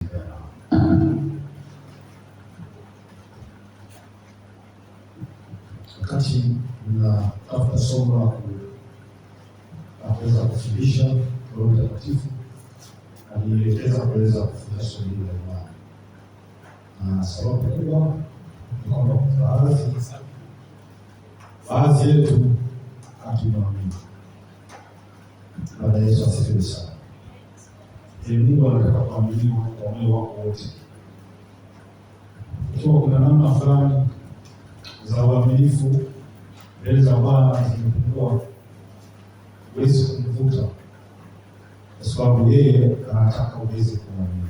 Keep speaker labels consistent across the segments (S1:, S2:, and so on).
S1: kutembea nao. Wakati ninatafuta somo la kuweza kufundisha, Roho Mtakatifu alielekeza kuweza kufundisha somo hili la imani, na sababu kubwa ni kwamba baadhi yetu hatunaamini. Bwana Yesu asifiwe sana. Mungu anataka kuaminiwa kwa moyo wako wote. Ikiwa kuna namna fulani za uaminifu mbele za Bwana zimepungua, huwezi kumvuta, kwa sababu yeye anataka uweze kumwamini.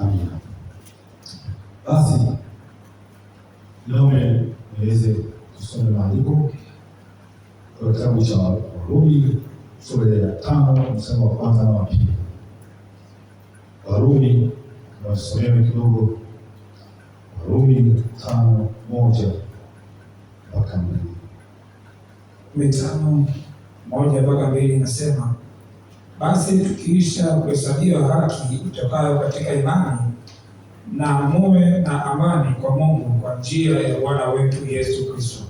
S1: Amina. Basi naomba niweze kusoma maandiko kwa kitabu cha Warumi sura ya 5 mstari wa kwanza na wa pili. Warumi tunasomea kidogo. Warumi 5:1 mpaka 2.
S2: 5:1-2 inasema, basi tukiisha kuhesabiwa haki itokayo katika imani, na muwe na amani kwa Mungu kwa njia ya Bwana wetu Yesu Kristo.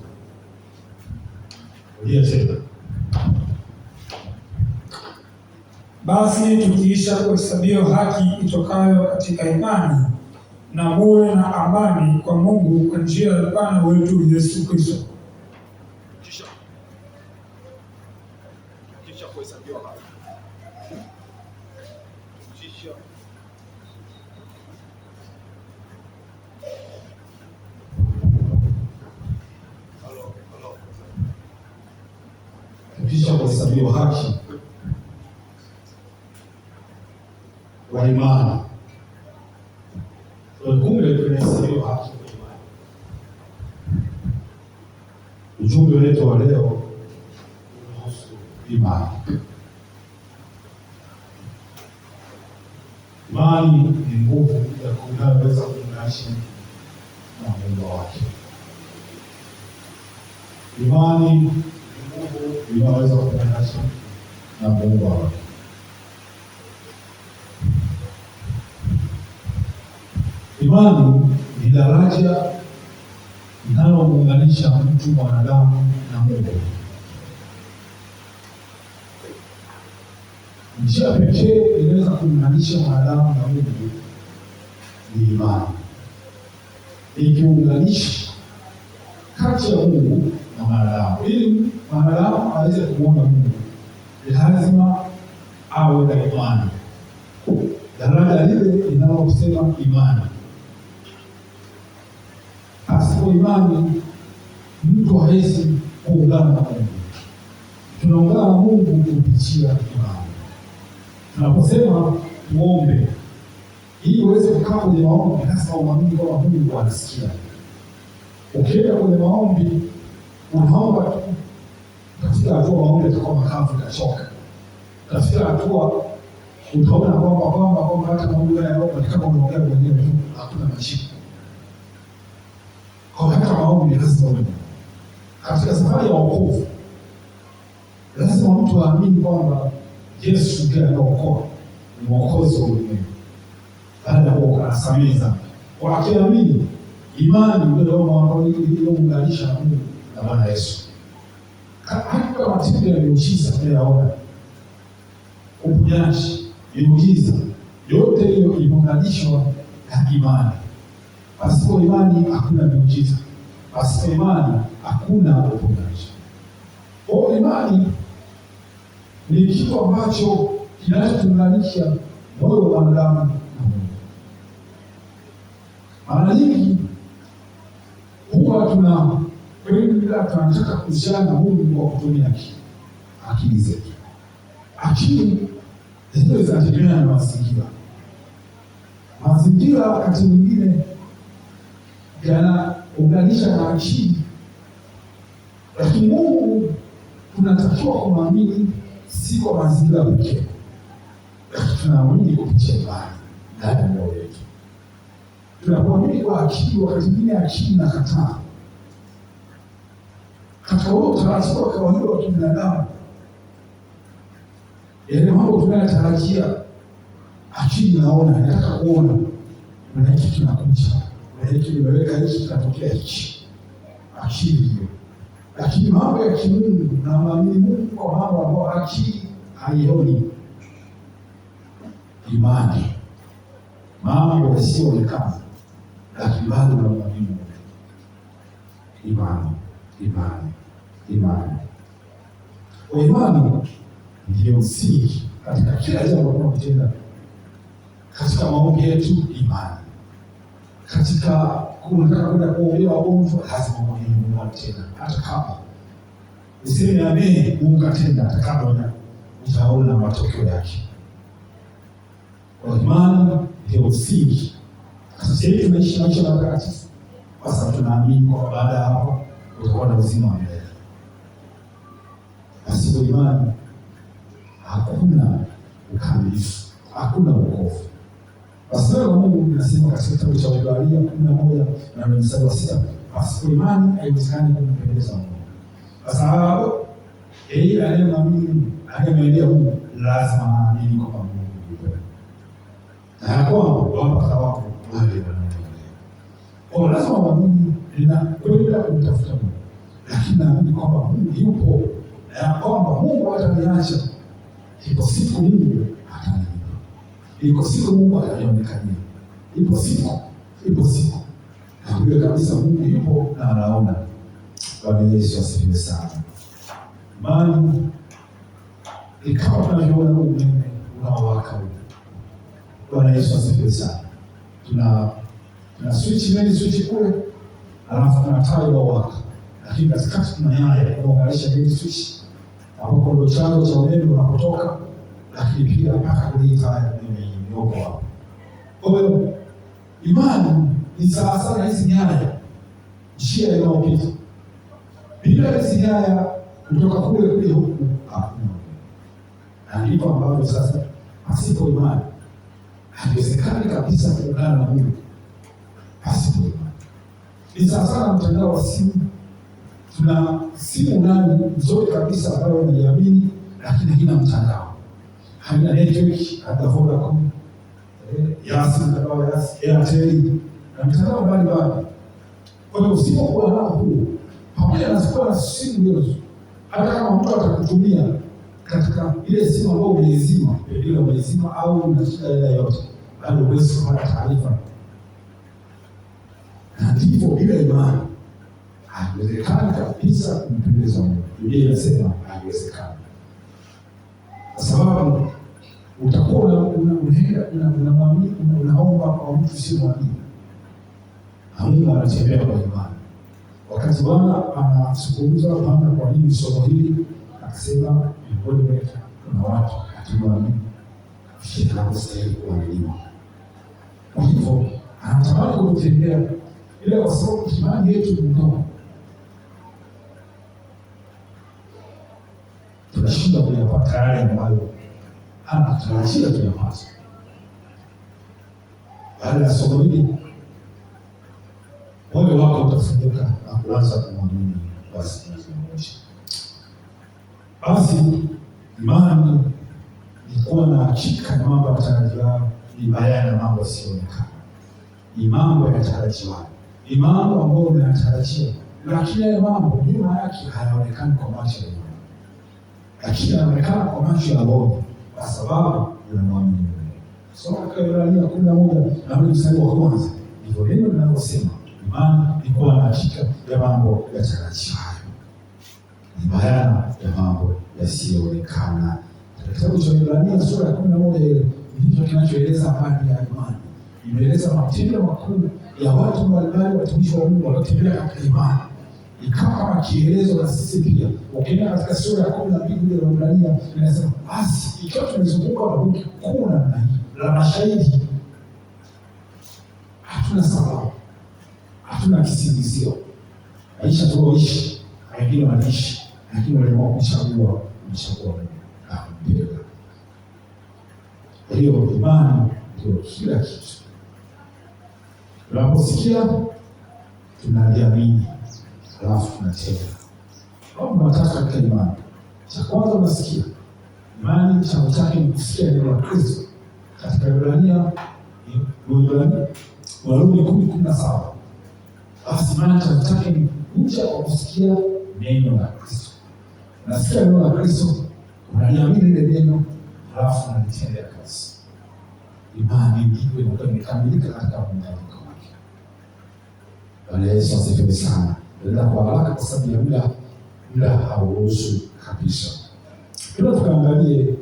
S2: Basi tukiisha kuhesabiwa haki itokayo katika imani, na muwe na amani kwa Mungu kwa njia ya Bwana wetu Yesu Kristo.
S3: Kisha kuhesabiwa haki.
S1: Kisha kuhesabiwa haki kwa imani. Kumbe tunahesabiwa haki kwa imani. Ujumbe wetu wa leo unahusu imani. Imani ni nguvu ya kunaweza kuunganisha na Mungu wake. Imani ni nguvu inaweza kuunganisha na Mungu wake. Imani ni daraja linalomuunganisha mtu mwanadamu na Mungu. Njia pekee inaweza kuunganisha mwanadamu na Mungu ni imani. Ikiunganisha kati ya Mungu na mwanadamu, ili mwanadamu aweze kumwona Mungu, lazima awe na imani. Daraja lile linalosema imani. Pasipo imani mtu hawezi kuungana na Mungu. Tunaungana na Mungu kupitia imani. Tunaposema tuombe ili uweze kukaa kwenye maombi, lazima uamini kwamba Mungu anasikia. Ukienda kwenye maombi unaomba tu, katika hatua maombi utakuwa makavu, utachoka. Katika hatua utaona kwamba hata maombi yanayoomba kama unaongea mwenyewe tu, hakuna majibu. Kwa hata maombi lazima uwe. Katika safari ya wokovu lazima mtu aamini kwamba Yesu ndiye anaokoa, ni mwokozi wa ulimwengu. Baada ya kuokoka anasamehe dhambi. Kwa akiamini, imani ndio inayounganisha na Mungu na Bwana Yesu. Hata matendo ya miujiza tunayoona, uponyaji, miujiza, yote hiyo imeunganishwa na imani. Pasipo imani hakuna miujiza. Pasipo imani hakuna uponyaji. Kwa imani ni kitu ambacho kinachotuunganisha moyo wa mwanadamu na Mungu. Mara nyingi huwa tunataka kuhusiana na Mungu kwa kutumia akili zetu. Akili zenyewe zinategemea na mazingira. Mazingira wakati mwingine yanaunganisha na akili, lakini Mungu tunatakiwa kumwamini si kwa mazingira pekee, lakini tunaamini kupitia imani ndani ya moyo wetu. Tunapoamini kwa akili, wakati mwingine akili inakataa, katika huo utaratibu wa kawaida wa kibinadamu, yale mambo tunayotarajia, akili naona, nataka kuona, na hiki kinakuja, na hiki nimeweka hiki, kinatokea hiki, akili hiyo. Lakini mambo ya kimungu na maamini Mungu kwa mambo ambayo akili haioni, imani, mambo yasiyoonekana, lakini bado na maamini Mungu. Imani ndiyo msingi katika kila jambo tunalotenda. Katika maombi yetu, imani. Katika kutaka kwenda kuombea wagonjwa, lazima muamini Mungu atenda. Hata kama useme amen, Mungu atenda, hata kama utaona matokeo yake. Kwa imani ndiyo msingi. Sasa hivi tunaishi maisha matakatifu kwa sababu tunaamini kwa baada ya hapo utakuwa na uzima wa milele. Pasipo imani hakuna ukamilifu, hakuna wokovu. Basi neno la Mungu linasema katika kitabu cha Waebrania 11:6, pasipo imani haiwezekani kumpendeza Mungu. Kwa sababu yeye anayemwamini, anayemwendea Mungu lazima aamini kwamba Mungu yupo. Na ya kwamba wapata wako wale wanaomwendea. Kwa lazima waamini kwenda kumtafuta Mungu. Lakini naamini kwamba Mungu yupo, na ya kwamba Mungu hataniacha. Ipo siku Mungu atanipa. Iko siku Mungu atanionekania. Ipo siku. Na huyo kabisa Mungu yupo na anaona. Bwana Yesu asifiwe sana. Imani ikawa tunavyoona umeme unaowaka huko. Bwana Yesu asifiwe sana. Tuna switch kule, alafu tuna taa inawaka. Lakini katikati tuna nyaya inaunganisha ile switch. Hapo ndio chanzo cha umeme unapotoka, lakini pia mpaka kule taa iliyoko hapo. Kwa hiyo imani ni sawa sana hizi nyaya, njia inayopita. Bila hizi nyaya kutoka kule huku hakuna. Na ndipo ambapo sasa pasipo imani haiwezekani kabisa kuungana na Mungu. Pasipo imani. Ni sawa sana mtandao wa simu. Tuna simu ndani nzuri kabisa ambayo unaiamini, lakini haina mtandao. Haina network, hata Vodacom, mtandao wa Airtel, na mtandao mbalimbali. Kwa hiyo usipokuwa nao huu, pamoja na kuwa na simu hizo, hata kama mtu atakutumia katika ile simu ambayo umeizima, bila umeizima au una shida ile yote, bado huwezi kupata taarifa. Na ndivyo bila imani haiwezekani kabisa kumpendeza Mungu. Biblia inasema haiwezekani. Kwa sababu utakuwa unamwamini, unaomba kwa mtu sio mwamini. Mungu anatembea kwa imani. Wakati Bwana anazungumza Bwana kwa nini somo hili, akasema miongoni mwetu kuna watu hatuamini tunapostahili kuaminiwa. Kwa hivyo anatamani kutembea, ila kwa sababu imani yetu ni ndogo, tunashinda kuyapata yale ambayo anatarajia tuyapate. Baada ya somo hili moyo wako utafunguka na kuanza kumwamini. Basi imani ni kuwa na hakika na mambo yatarajiwayo, ni bayana na mambo yasiyoonekana. Ni mambo yatarajiwayo, ni mambo ambayo unayatarajia, lakini yale mambo nyuma yake hayaonekani kwa macho ya imani, lakini yanaonekana kwa macho ya roho, kwa sababu unamwamini Mungu. Soma katika Waebrania 11:1, ndivyo neno linalosema. Imani ni kuwa na hakika ya mambo yatarajiwayo, ni bayana ya mambo yasiyoonekana. Kitabu cha Waebrania sura ya 11 ndicho kinachoeleza habari ya imani. Imeeleza matendo makuu ya watu mbalimbali, watumishi wa Mungu waliotembea katika imani. Ikawa kama kielezo na sisi pia. Ukienda katika sura ya 12 ya Waebrania inasema, basi ikiwa tumezunguka na bunge kuu namna hii la mashahidi, hatuna sababu, hatuna kisingizio. Maisha tunayoishi, wengine wanaishi, lakini waliamua kuchagua Mungu na kumpenda. Kwa hiyo imani ndio kila kitu. Tunaposikia tunaliamini, alafu tunatenda. mambo matatu katika imani. Cha kwanza unasikia. Imani chanzo chake ni kusikia neno la Kristo. Katika Waebrania Warumi 10:17. Basi imani chanzo chake ni kuja kwa kusikia neno la Kristo. Unasikia neno la Kristo, unaliamini ile neno, halafu unalitendea kazi. Imani ndiyo inakuwa imekamilika katika muunganiko wake. Bwana Yesu asifiwe sana. Nenda kwa haraka kwa sababu ya muda hauruhusu kabisa. Tukaangalie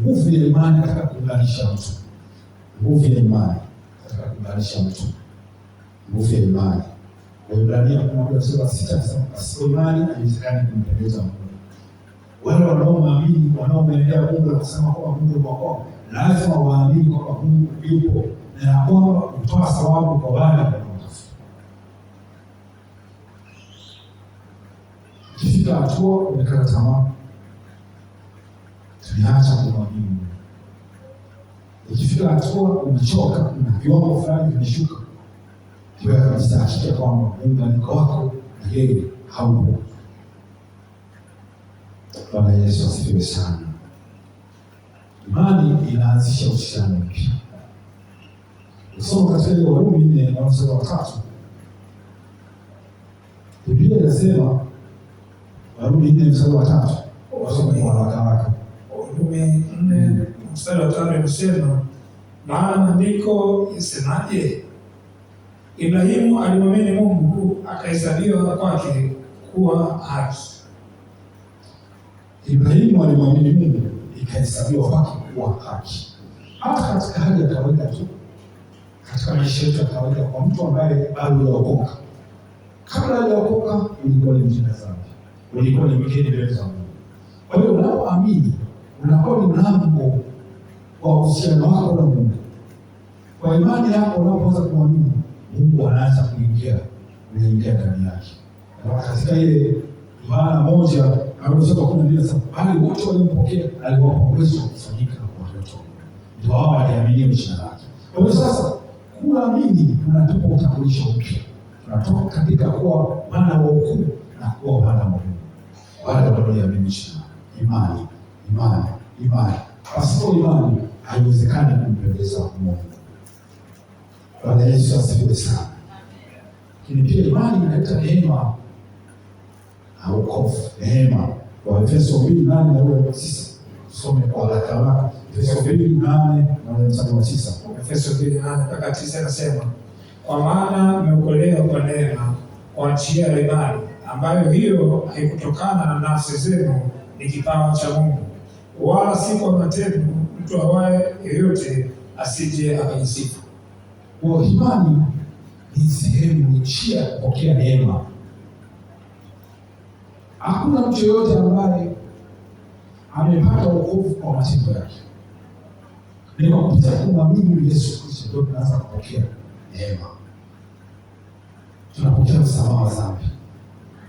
S1: nguvu ya imani katika kuunganisha mtu. Nguvu ya imani katika kuunganisha mtu. Nguvu ya imani. Waebrania 11:6 nasema pasipo imani haiwezekani kumpendeza Mungu. Wale wanaoamini, wanaomwendea Mungu na kusema kwamba Mungu ni wao, lazima waamini kwamba Mungu yupo na ya kwamba hutoa thawabu kwa wale wanaomtafuta. Ikifika hatua umekata tamaa, tuliacha kumwamini Mungu. Ikifika hatua umechoka na viwango fulani vimeshuka, kiwa kabisa hakika kwamba muunganiko wako na yeye haupo. Bwana Yesu asifiwe sana. Imani inaanzisha uhusiano mpya. Usoma katika Warumi 4:3. Biblia inasema Warumi 4:3. Wasoma kwa haraka.
S2: Warumi 4:3 inasema, maana maandiko yasemaje? Ibrahimu alimwamini Mungu akahesabiwa kwake kuwa haki.
S1: Ibrahimu alimwamini Mungu ikahesabiwa kwake kuwa haki. Hata katika hali ya kawaida tu, katika maisha yetu ya kawaida, kwa mtu ambaye bado hajaokoka, kabla hajaokoka ulikuwa ni mtenda dhambi, ulikuwa ni mgeni mbele za Mungu. Kwa hiyo unapoamini unakuwa ni mlango wa uhusiano wako na Mungu. Kwa imani yako unapoanza kumwamini Mungu, anaanza kuingia ndani yake. Na katika ile Yohana 1:12 bali wote waliompokea aliwapa uwezo wa kufanyika watoto, ndio hao waliamini jina lake. Kwa hiyo sasa kuamini unatupa utambulisho mpya. Tunatoka katika kuwa wana wa hukumu na kuwa wana wa Mungu. Wale wanaoamini jina. Imani. Pasipo imani haiwezekani kumpendeza Mungu. Bwana Yesu asifiwe sana. Lakini pia imani inaleta neema na wokovu. Neema. Waefeso 2:8-9. Tusome kwa haraka. Efeso 2:8-9.
S2: Efeso 2:8-9 nasema, kwa maana mmeokolewa kwa neema kwa njia ya imani, ambayo hiyo haikutokana na nafsi zenu, ni kipawa cha Mungu, wala si kwa matendo, mtu awaye yeyote asije akajisifu.
S1: Kwa imani ni sehemu, ni njia ya kupokea neema. Hakuna mtu yoyote ambaye amepata wokovu kwa matendo yake. Ni kwa kupitia kumwamini Yesu Kristo ndio tunaanza kupokea neema. Tunapokea msamaha wa dhambi.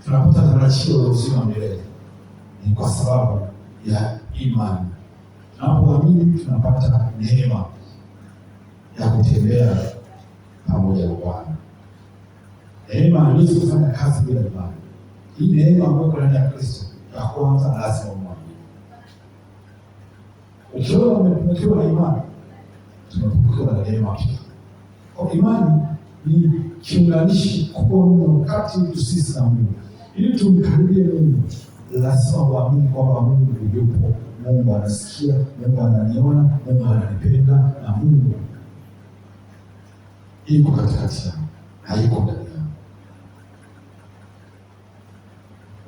S1: Tunapata tarajio la uzima milele. Ni kwa sababu ya imani. Tunapoamini tunapata neema ya kutembea pamoja na Bwana. Neema haiwezi kufanya kazi bila imani. Hii neema ambayo ndani ya Kristo, ya kwanza lazima umwamini. Ukiona umepungukiwa na imani, tumepungukiwa na neema pia. Kwa imani ni kiunganishi kubwa mno kati yetu sisi na Mungu. Ili tumkaribie Mungu, lazima uamini kwamba Mungu yupo, Mungu anasikia, Mungu ananiona, Mungu ananipenda, na Mungu yuko katikati yangu, hayuko ndani yangu.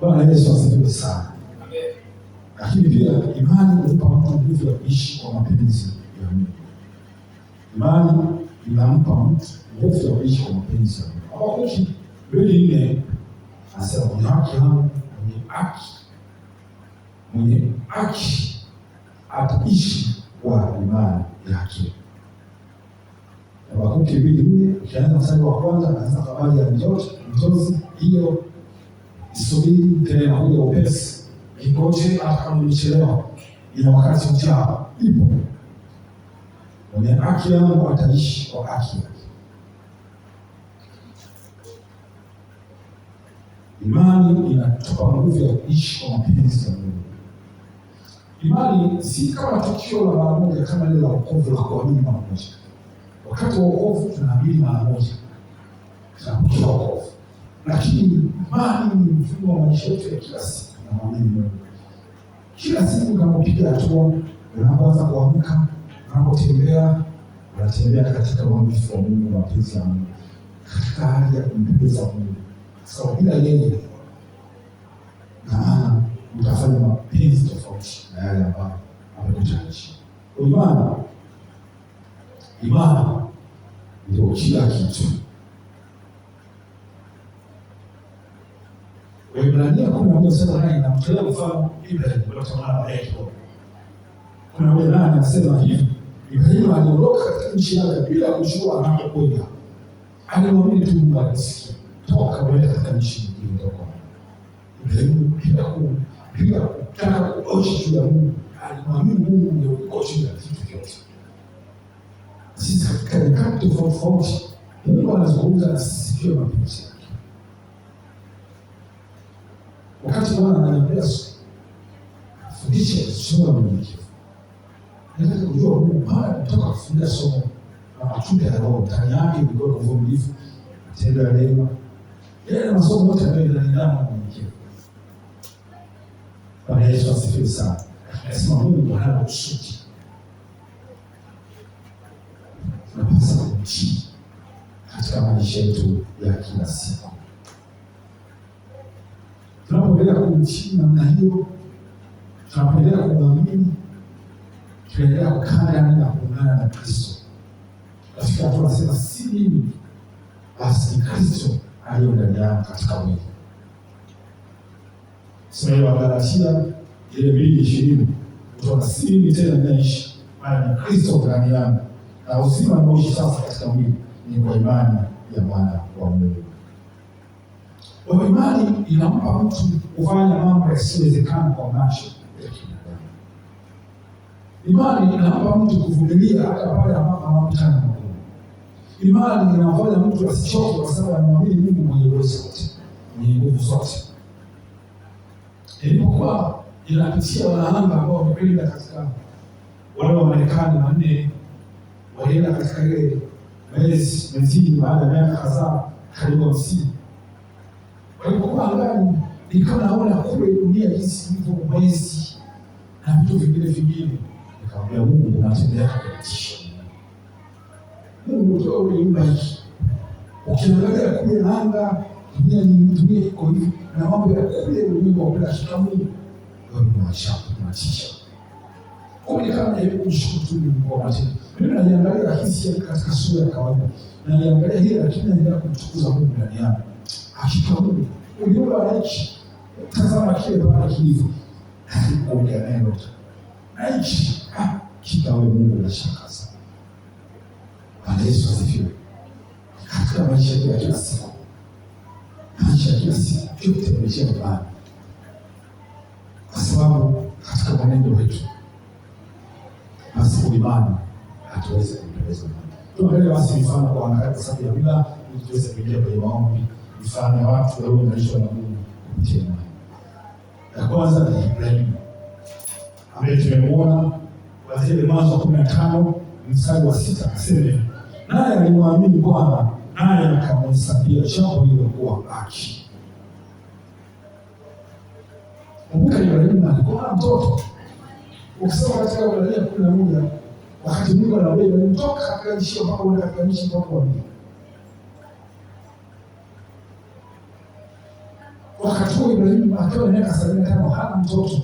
S1: Bwana Yesu asifiwe sana. Amen. Lakini pia imani inampa mtu nguvu ya kuishi kwa mapenzi ya Mungu. Imani inampa mtu nguvu ya kuishi kwa mapenzi ya Mungu. Habakuki 2:4 anasema mwenye haki yangu, mwenye haki ataishi kwa imani yake. Habakuki 2:4 ukianza mstari wa kwanza anaanza habari ya njozi hiyo, isubiri tena huyo upesi, ingoje hata kama imechelewa, ina wakati ujao, ipo. Mwenye haki yangu ataishi kwa haki yake. Imani inatupa nguvu ya kuishi kwa mapenzi ya Mungu. Imani si kama tukio la mara moja kama ile la wokovu la kuamini mara moja. Wakati wa wokovu tunaamini mara moja, tunapokea wokovu. Lakini imani ni mfumo wa maisha yetu ya kila siku. Tunamwamini Mungu kila siku. Unapopiga hatua, unapoanza kuamka, unapotembea, unatembea katika uaminifu wa Mungu, mapenzi ya Mungu, katika hali ya kumpendeza Mungu. Sababu bila yeye, na utafanya mapenzi tofauti na yale ambayo amekutarajia. Imani ndio kila kitu. Waebrania 11:8 inamtolea mfano Ibrahim. Kuna wale nani anasema hivi, Ibrahim aliondoka katika nchi yake bila kujua anakokwenda. Alimwamini tu Mungu, alisikia toka uende katika nchi nyingine toka. Ibrahim bila kutaka kuoshi juu ya Mungu, alimwamini Mungu ndio yuko juu ya vitu vyote. Sisi katika nyakati tofauti Mungu anazungumza na sisi kwa mapenzi yake. Wakati Bwana ananiambia fundisha somo la mnyenyekevu, nataka kujua Mungu baada kutoka kufundisha somo la matunda ya Roho ndani yake, ndio uvumilivu, matendo ya neema, yale masomo yote ambayo yananiandama na mnyenyekevu. Bwana Yesu asifiwe sana. Nasema Mungu hana kusudi. Tunapaswa kumtii katika maisha yetu ya kila siku. Tunapoendelea kumtii namna hiyo, tunapoendelea kumwamini, tunaendelea kukaa ndani na kuungana na Kristo. Katika hatua tunasema si mimi, basi ni Kristo aliye ndani yangu katika mwili. Sura ya Galatia ile 2:20, utaona si mimi tena ninaishi, bali ni Kristo ndani yangu, na uzima ninaoishi sasa katika mwili ni kwa imani ya Mwana wa Mungu. Kwa imani inampa mtu kufanya mambo yasiyowezekana kwa macho ya kibinadamu. Imani inampa mtu kuvumilia hata pale ambapo anakutana na magumu. Imani inamfanya mtu asichoke kwa sababu anamwamini Mungu mwenye uwezo wote, mwenye nguvu zote. Ilipokuwa inapitia wanaanga ambao wamekwenda katika wale wa Marekani 4 walienda katika ile mwezi baada ya miaka kadhaa karibu 50. Walipokuwa angani, nikawa naona kule dunia jinsi ilivyo, mwezi na vitu vingine. Nikamwambia Mungu, unatendea kutisha. Mungu ndio uliumba hiki. Ukiangalia kule anga, dunia iko hivi, na mambo ya kule ulimwengu bila shikamu, wewe unatisha. Kwa hiyo kama hivi kushukuru Mungu kwa matendo. Mimi naangalia hisia katika sura ya kawaida. Na naangalia hili lakini naendelea kumtukuza Mungu ndani yangu. Hakika Mungu uliumba nchi. Tazama kile pale kilivyo. Kuongea naye ndoto. Nchi hakika wewe Mungu unashangaza. Bwana Yesu asifiwe. Katika maisha yetu ya kila siku. Maisha ya kila siku tutembelee Bwana. Kwa sababu katika mwenendo wetu basi kwa imani hatuwezi kumpendeza Mungu. Tuangalie basi mfano kwa haraka kwa sababu ya muda ili tuweze kuingia kwenye maombi. Mfano ya watu walio wanaishi na Mungu kupitia imani. Ya kwanza ni Ibrahim, ambaye tumemuona kuanzia Mwanzo 15 mstari wa 6 akasema, naye alimwamini Bwana naye akamhesabia jambo hilo kuwa haki. Kumbuka Ibrahim alikuwa na mtoto. Ukisoma katika Waebrania 11, wakati Mungu anamwambia Ibrahim toka katika nchi mpaka uende katika nchi mpaka uende. Wakati huo Ibrahim akiwa na miaka 75 hana mtoto.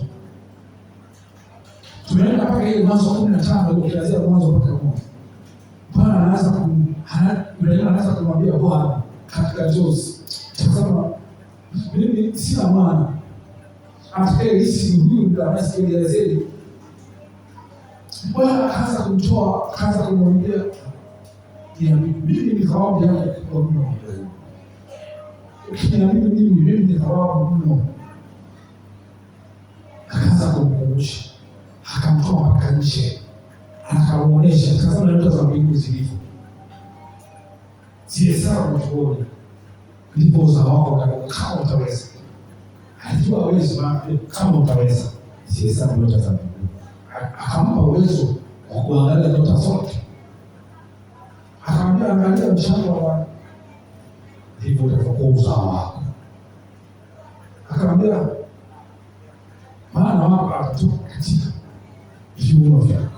S1: Tumeenda mpaka ile Mwanzo 15 ukianzia Mwanzo mpaka 1. Bwana Ibrahim anaanza kumwambia Bwana katika Jozi, tazama mimi sina maana. Atakayeisi huyu ndio anasikia Bwana akaanza kumtoa, akaanza kumwambia mimi ni thawabu yako kwa mno. Ukiniamini mimi ni thawabu mno. Akaanza kumkumbusha, akamtoa mpaka nje, akamuonesha tazama ndoto za mbingu zilivyo. Sihesabu tuone, ndipo uzao wako kama utaweza. Alijua hawezi, kama utaweza sihesabu nyota za mbinguni. Akampa uwezo wa kuangalia nyota zote, akamwambia angalia mchanga wa ndivyo utakapokuwa uzao wako. Akamwambia maana wako atatoka katika viuno vyako.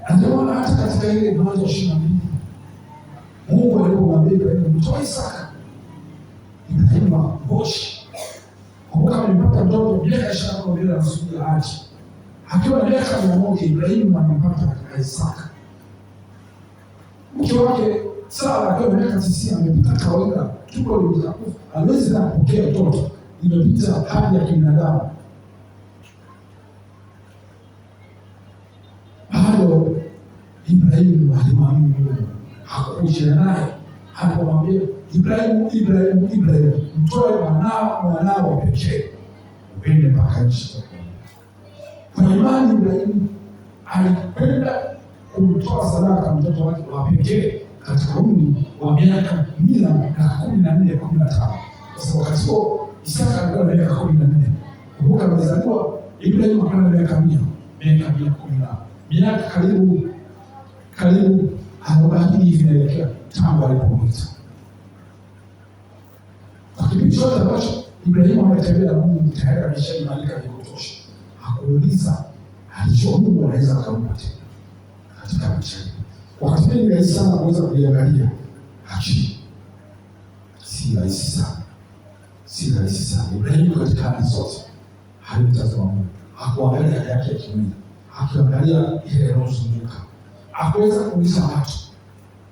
S1: Angeona hata katika ile Mwanzo 22 Mungu alipomwambia Ibrahimu mtoe Isaka, Ibrahimu boshi. Kumbuka alipata mtoto miaka 20 bila kusudi haji. Akiwa na miaka 100 Ibrahimu anampata Isaka. Mke wake Sara akiwa na miaka 90 amepita kawaida, tumbo limekufa, hawezi kupokea mtoto, imepita hali ya kibinadamu. Bado Ibrahimu alimwamini Mungu, hakukuja naye, alipomwambia Ibrahimu, mtoe mwanao pekee upende mpaka nchi. Kwa imani Ibrahimu alikwenda kumtoa sadaka mtoto wake wa pekee katika umri wa miaka 114-15. Sasa wakati huo Isaka alikuwa na miaka 14. Kumbuka amezaliwa Ibrahimu akiwa na miaka 100, miaka karibu 40 hivi inaelekea tangu alipomwita. Kwa kipindi chote ambacho Ibrahimu ametembea na Mungu tayari ameshaimarika vya kutosha. Hakuuliza, alijua Mungu anaweza akampa tena katika maisha yake. Wakati mwingine ni rahisi sana kuweza kuliangalia, lakini si rahisi sana. Ibrahimu katika hali zote alimtazama Mungu, hakuangalia hali yake ya kimwili, akiangalia ile inayozunguka. Hakuweza kuuliza watu.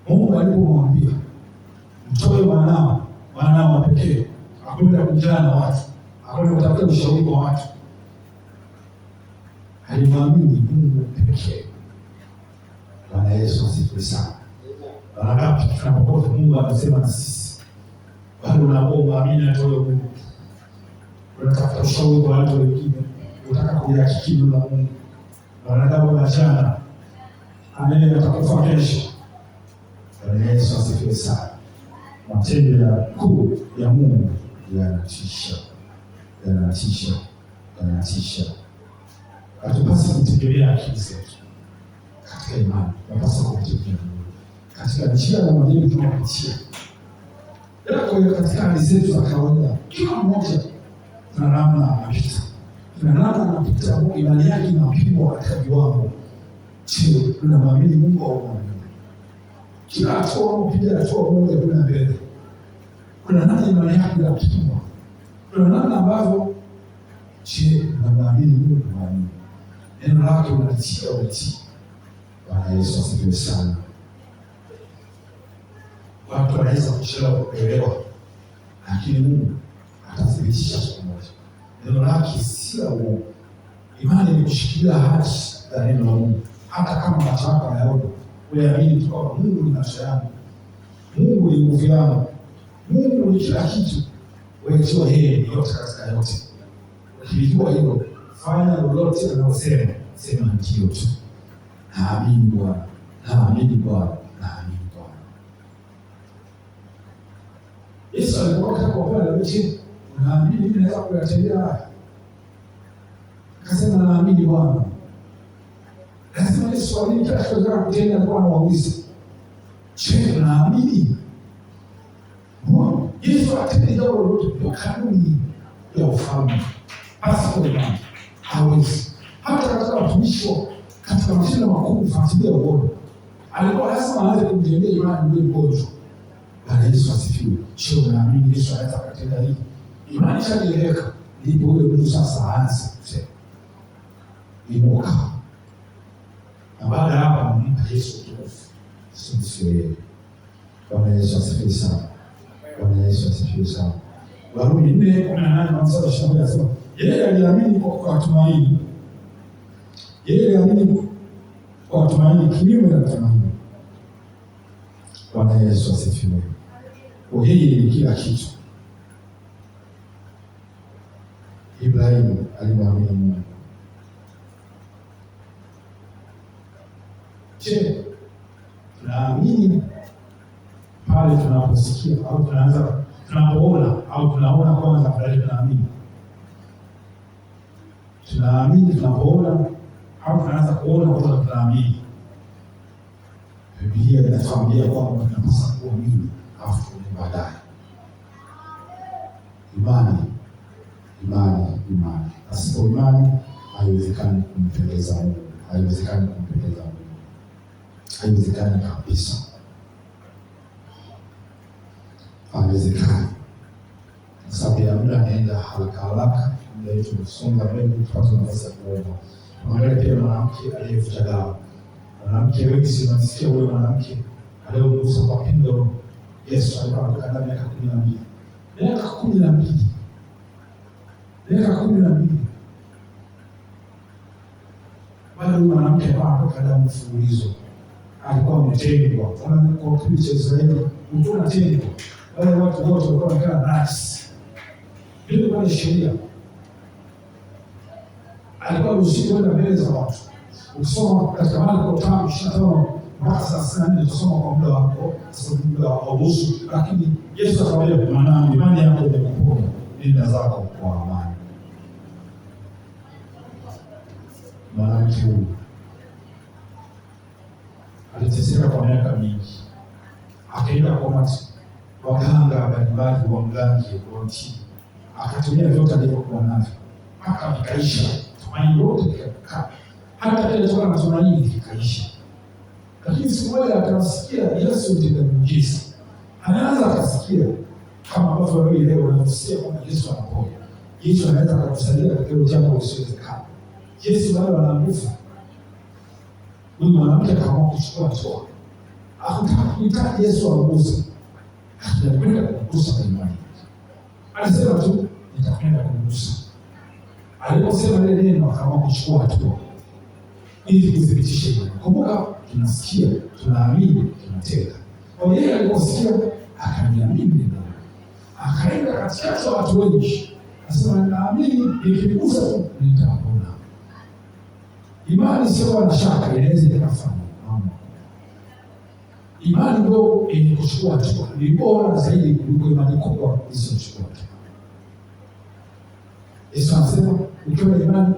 S1: Mungu alipomwambia mtoe mwanao wa pekee, hakwenda kujana na watu, hakwenda kutafuta ushauri wa watu. Alimwamini Mungu pekee. Bwana Yesu asifiwe sana. Wangapi tunapokuwa Mungu anasema na sisi, bado unapoamini atoe Mungu, unatafuta ushauri kwa watu wengine, unataka kujihakiki na Mungu. Wanadamu na jana ameni atakufa kesho. Bwana Yesu asifiwe sana. Matendo ya kuu ya Mungu yanatisha. Hatupasi kutegemea akili zetu katika imani, tunapaswa kumtegemea Mungu katika njia na majaribu tunayopitia. Kwa katika hali zetu za kawaida, kila mmoja na namna anapita. Mungu, imani yake inapimwa katika viwango. Je, tunamwamini Mungu au hapana? Kila hatua unapiga hatua moja kwenda mbele, kuna namna imani yako inapimwa. Kuna namna ambavyo je, tunamwamini Mungu? Tunamwamini neno lake, unatii. Bwana Yesu asifiwe sana. Watu wanaweza kuchelewa kuelewa, lakini Mungu atathibitisha siku moja. Neno lake si la uongo. Imani ni kushikilia ahadi za neno la Mungu, hata kama macho yako hayaoni. Unaamini tu kwamba Mungu ni maisha yangu, Mungu ni nguvu yangu, Mungu ni kila kitu. Wewe yeye ni yote katika yote. Ukijua hilo, fanya lolote analosema, sema ndio tu. Naamini Bwana. Yesu alikuwa katika kupanda miti, naamini mimi naweza kuyatendea haya. Akasema naamini Bwana. Lazima Yesu alini kila kitu anataka kutenda, alikuwa anawauliza, je, naamini? Bwana Yesu atende jambo lolote kwa kanuni ya ufalme. Basi kwa imani hawezi. Hata katika watumishi katika mashina makuu kufuatilia ugonjwa, alikuwa lazima aanze kumjengea imani yule mgonjwa. Bwana Yesu asifiwe. Je, naamini Yesu anaweza kutenda hivi? Imani ishaeleweka, ndipo yule mtu sasa aanze kusema inuka. Na baada ya hapo anampa Yesu utukufu. Sio yeye. Bwana Yesu asifiwe sana. Warumi 4:18 anasema yeye aliamini kwa tumaini. Kinyume na tumaini. Bwana Yesu asifiwe. Yeye ni kila kitu. Ibrahimu alimwamini Mungu. Je, tunaamini tunaposikia au tunapoona au tunaona kwanza, baadaye tunaamini. Tunaamini tunapoona au tunaanza kuona kwanza tunaamini. Biblia inatuambia kwamba tunapaswa kuamini alafu tuone baadaye. Imani. Pasipo imani haiwezekani kumpendeza Mungu. Haiwezekani kabisa. Haiwezekani. Kwa sababu ya muda anaenda haraka. Muda wetu umesonga mbele, tupate nafasi ya kuomba. Tuangalie pia mwanamke aliyevuta damu. Mwanamke wengi sinasikia wewe mwanamke aliyegusa kwa pindo Yesu alikuwa anatoka ndani miaka 12. Miaka 12. Bado mwanamke alikuwa anatoka damu mfululizo. Alikuwa ametengwa. Kwa kipindi cha Israeli, mtu anatengwa. Wale watu wote walikuwa wanakaa nasi. Ndio kwa sheria. Alikuwa ruhusiwa kwenda mbele za watu. Ukisoma katika Marko 5:25 mpaka 34 utasoma kwa muda wako, sababu muda wa ruhusu, lakini Yesu akamwambia mwanangu, imani yako imekuponya, nenda zako kwa amani. Mwanamke huyu aliteseka kwa miaka mingi, akaenda kwa waganga mbalimbali wa mgange wa mti, akatumia vyote alivyokuwa navyo mpaka vikaisha, tumaini lote likakaa, hata kile toka na tumaini likaisha. Lakini siku moja akamsikia Yesu mtenda miujiza. Anaanza akasikia kama ambavyo wewe leo unasikia kwamba Yesu anaponya. Yesu anaweza kukusaidia katika jambo usiowezekana. Yesu bado ana nguvu. Huyu mwanamke akaamua kuchukua hatua. Hakutaka kumtaka Yesu amguse. Alikwenda kumgusa kwa imani. Alisema tu nitakwenda kumgusa. Aliposema ile neno akaamua kuchukua hatua ili kudhibitisha hilo. Kumbuka, tunasikia, tunaamini, tunatenda. Kwa hiyo aliposikia akaniamini neno. Akaenda katikati ya watu wengi. Akasema naamini nikigusa tu nitapona. Imani sio na shaka, inaweza ikafanya. Imani ndio yenye kuchukua hatua. Ni bora zaidi kuliko imani kubwa isiyochukua hatua. Yesu anasema ukiwa na imani